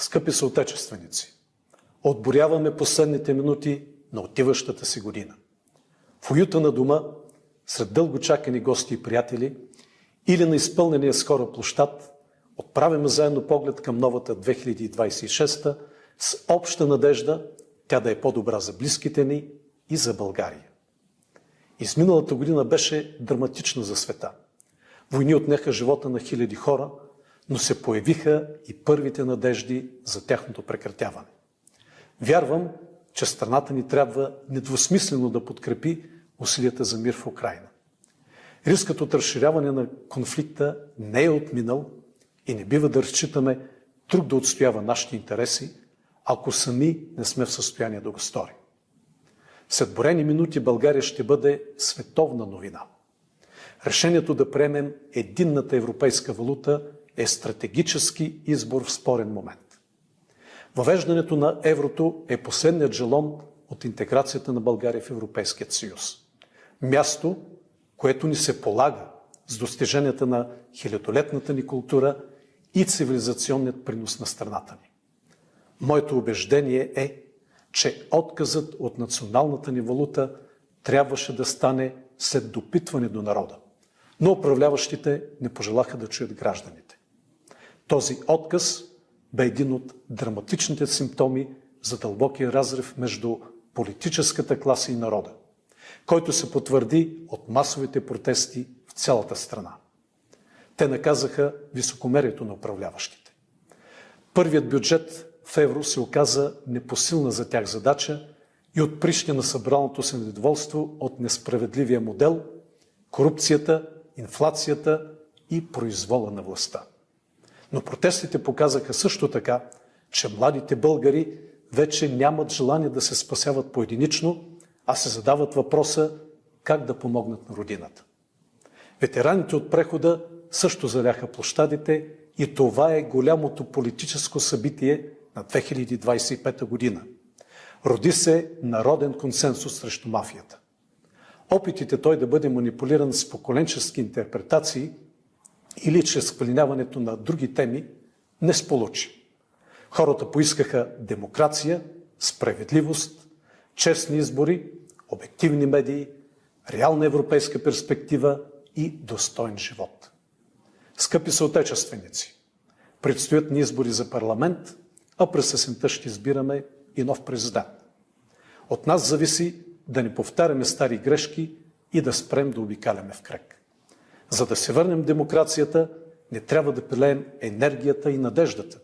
Скъпи съотечественици, отборяваме последните минути на отиващата си година. В уюта на дома, сред дълго чакани гости и приятели, или на изпълнения с хора площад, отправяме заедно поглед към новата 2026 с обща надежда тя да е по-добра за близките ни и за България. Изминалата година беше драматична за света. Войни отнеха живота на хиляди хора, но се появиха и първите надежди за тяхното прекратяване. Вярвам, че страната ни трябва недвусмислено да подкрепи усилията за мир в Украйна. Рискът от разширяване на конфликта не е отминал и не бива да разчитаме друг да отстоява нашите интереси, ако сами не сме в състояние да го сторим. След борени минути България ще бъде световна новина. Решението да приемем единната европейска валута е стратегически избор в спорен момент. Въвеждането на еврото е последният жалон от интеграцията на България в Европейският съюз. Място, което ни се полага с достиженията на хилядолетната ни култура и цивилизационният принос на страната ни. Моето убеждение е, че отказът от националната ни валута трябваше да стане след допитване до народа, но управляващите не пожелаха да чуят гражданите. Този отказ бе един от драматичните симптоми за дълбокия разрив между политическата класа и народа, който се потвърди от масовите протести в цялата страна. Те наказаха високомерието на управляващите. Първият бюджет в евро се оказа непосилна за тях задача и отприщя на събраното се недоволство от несправедливия модел, корупцията, инфлацията и произвола на властта. Но протестите показаха също така, че младите българи вече нямат желание да се спасяват поединично, а се задават въпроса как да помогнат на родината. Ветераните от прехода също заляха площадите и това е голямото политическо събитие на 2025 година. Роди се народен консенсус срещу мафията. Опитите той да бъде манипулиран с поколенчески интерпретации или чрез вклиняването на други теми не сполучи. Хората поискаха демокрация, справедливост, честни избори, обективни медии, реална европейска перспектива и достоен живот. Скъпи съотечественици, предстоят ни избори за парламент, а през есента ще избираме и нов президент. От нас зависи да не повтаряме стари грешки и да спрем да обикаляме в кръг. За да се върнем демокрацията, не трябва да пилеем енергията и надеждата,